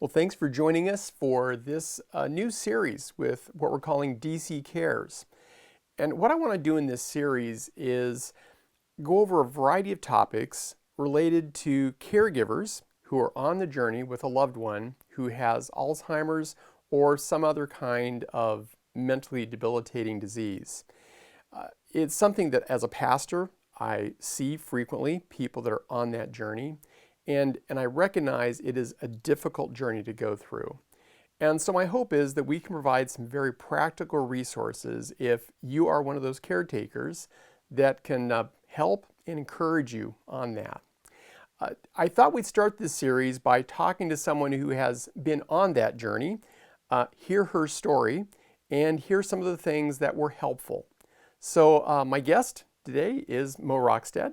Well, thanks for joining us for this new series with what we're calling DCCares. And what I want to do in this series is go over a variety of topics related to caregivers who are on the journey with a loved one who has Alzheimer's or some other kind of mentally debilitating disease. It's something that as a pastor, I see frequently, people that are on that journey. And I recognize it is a difficult journey to go through. And so my hope is that we can provide some very practical resources if you are one of those caretakers that can help and encourage you on that. I thought we'd start this series by talking to someone who has been on that journey, hear her story, and hear some of the things that were helpful. So my guest today is Mo Rockstad.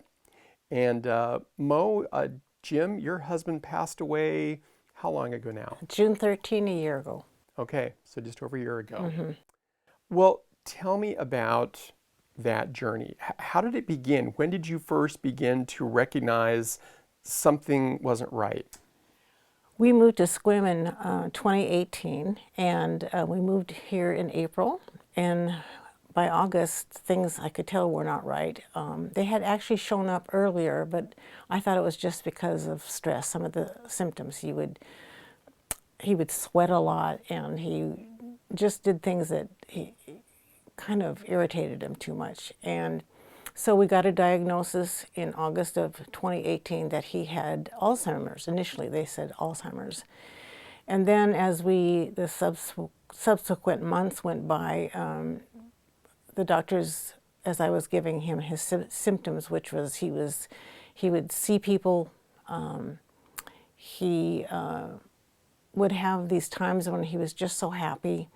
And Mo, Jim, your husband passed away how long ago now? June 13, a year ago. Okay, so just over a year ago. Mm-hmm. Well, tell me about that journey. How did it begin? When did you first begin to recognize something wasn't right? We moved to Sequim in 2018, and we moved here in April. And by August, things I could tell were not right. They had actually shown up earlier, but I thought it was just because of stress. Some of the symptoms, he would sweat a lot, and he just did things that he kind of irritated him too much. And so we got a diagnosis in August of 2018 that he had Alzheimer's. Initially, they said Alzheimer's. And then as the subsequent months went by, the doctors, as I was giving him his symptoms, which was he would see people, he would have these times when he was just so happy.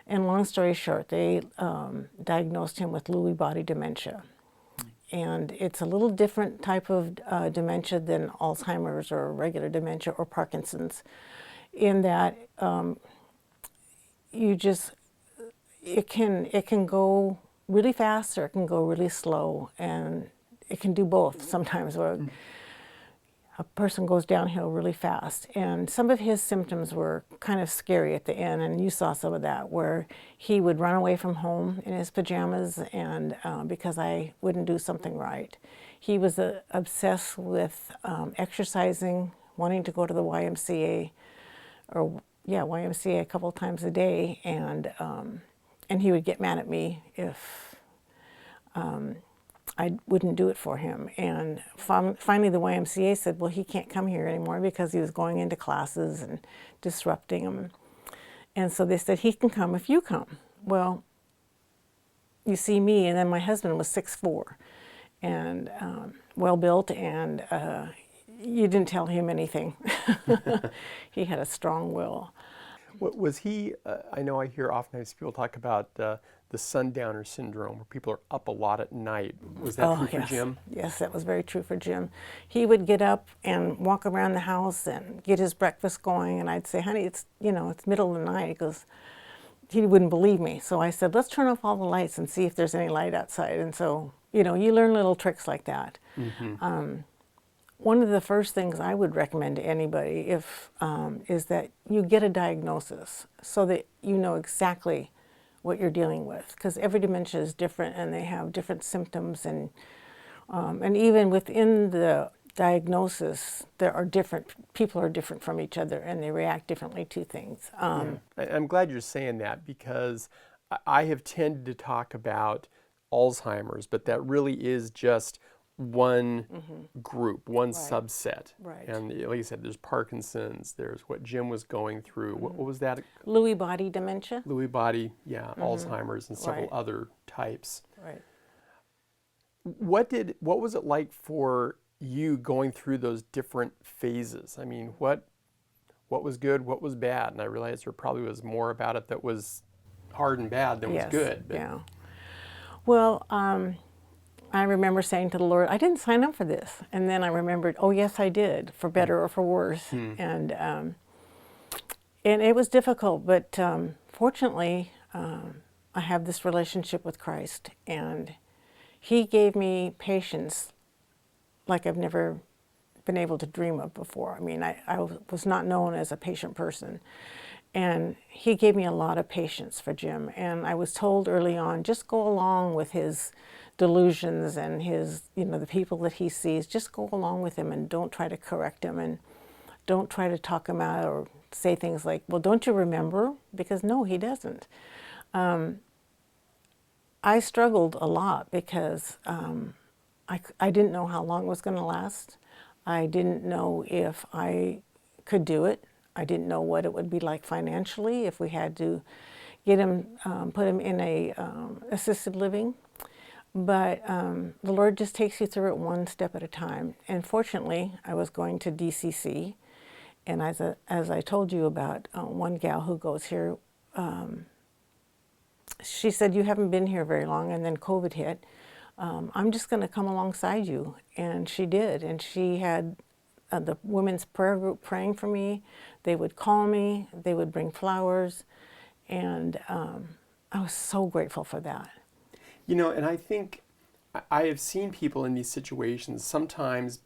And long story short, they diagnosed him with Lewy body dementia. And it's a little different type of dementia than Alzheimer's or regular dementia or Parkinson's, in that it can go really fast or it can go really slow, and it can do both sometimes, where a person goes downhill really fast. And some of his symptoms were kind of scary at the end, and you saw some of that, where he would run away from home in his pajamas and because I wouldn't do something right. He was obsessed with exercising, wanting to go to the YMCA, YMCA a couple times a day, and he would get mad at me if I wouldn't do it for him. And finally the YMCA said, well, he can't come here anymore because he was going into classes and disrupting them. And so they said, he can come if you come. Well, you see me, and then my husband was 6'4", and well-built, and you didn't tell him anything. He had a strong will. Was he, I know I hear oftentimes people talk about the sundowner syndrome, where people are up a lot at night. Was that true for Jim? Yes, that was very true for Jim. He would get up and walk around the house and get his breakfast going, and I'd say, honey, it's middle of the night. He goes, he wouldn't believe me. So I said, let's turn off all the lights and see if there's any light outside. And so, you learn little tricks like that. Mm-hmm. One of the first things I would recommend to anybody is that you get a diagnosis so that you know exactly what you're dealing with, because every dementia is different and they have different symptoms, and even within the diagnosis, people are different from each other, and they react differently to things. I'm glad you're saying that, because I have tended to talk about Alzheimer's, but that really is just one group, one subset. Right. And like you said, there's Parkinson's, there's what Jim was going through. What was that? Lewy body dementia. Lewy body, Alzheimer's, and several other types. Right. What was it like for you going through those different phases? I mean, what was good, what was bad? And I realized there probably was more about it that was hard and bad than was good. But. Yeah. Well, I remember saying to the Lord, I didn't sign up for this. And then I remembered, oh yes, I did, for better or for worse. And it was difficult, but fortunately, I have this relationship with Christ, and He gave me patience like I've never been able to dream of before. I mean, I was not known as a patient person. And he gave me a lot of patience for Jim. And I was told early on, just go along with his delusions and his, the people that he sees. Just go along with him and don't try to correct him and don't try to talk him out or say things like, well, don't you remember? Because no, he doesn't. I struggled a lot because I didn't know how long it was going to last. I didn't know if I could do it. I didn't know what it would be like financially if we had to get him, put him in a assisted living. But the Lord just takes you through it one step at a time. And fortunately, I was going to DCC, and as I told you about one gal who goes here, she said, you haven't been here very long, and then COVID hit. I'm just going to come alongside you. And she did. And she had the women's prayer group praying for me. They would call me. They would bring flowers. And I was so grateful for that. And I think I have seen people in these situations sometimes,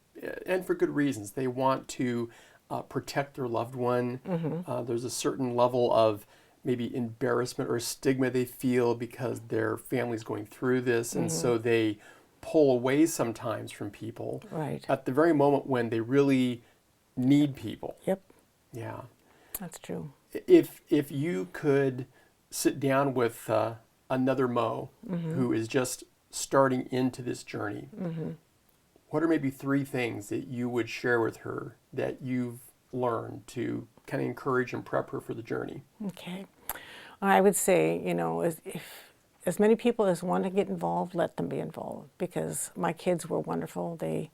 and for good reasons. They want to protect their loved one. Mm-hmm. There's a certain level of maybe embarrassment or stigma they feel because their family's going through this, and mm-hmm. so they pull away sometimes from people at the very moment when they really need people. Yep. Yeah. That's true. If you could sit down with another Mo mm-hmm. who is just starting into this journey, mm-hmm. what are maybe 3 things that you would share with her that you've learned to kind of encourage and prep her for the journey? Okay. I would say, if as many people as want to get involved, let them be involved, because my kids were wonderful. They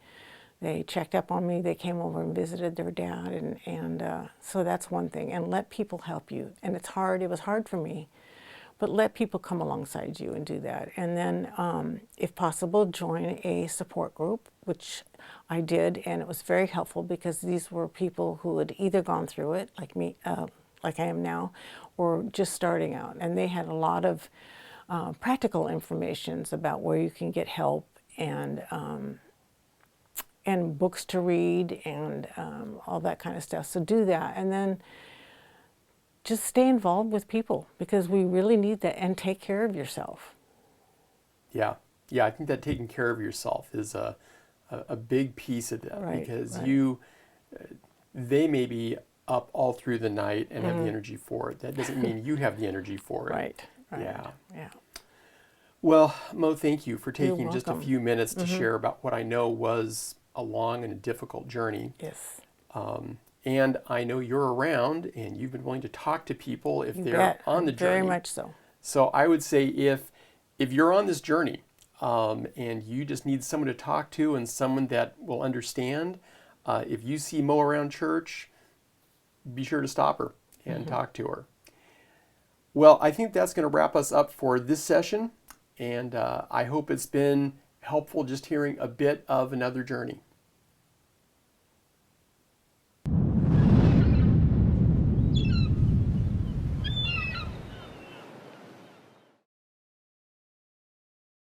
checked up on me. They came over and visited their dad, and so that's one thing. And let people help you. And it's hard. It was hard for me, but let people come alongside you and do that. And then, if possible, join a support group, which I did, and it was very helpful because these were people who had either gone through it, like me, like I am now, or just starting out. And they had a lot of practical information about where you can get help and books to read and all that kind of stuff. So do that, and then just stay involved with people, because we really need that, and take care of yourself. Yeah, I think that taking care of yourself is a big piece of that, because they may be up all through the night and have the energy for it. That doesn't mean you have the energy for it. Right. Yeah. Yeah. Well, Mo, thank you for taking just a few minutes to share about what I know was a long and a difficult journey. Yes. And I know you're around, and you've been willing to talk to people if they're on the journey. Very much so. So I would say if you're on this journey and you just need someone to talk to and someone that will understand, if you see Mo around church, be sure to stop her and talk to her. Well, I think that's going to wrap us up for this session, and I hope it's been helpful just hearing a bit of another journey.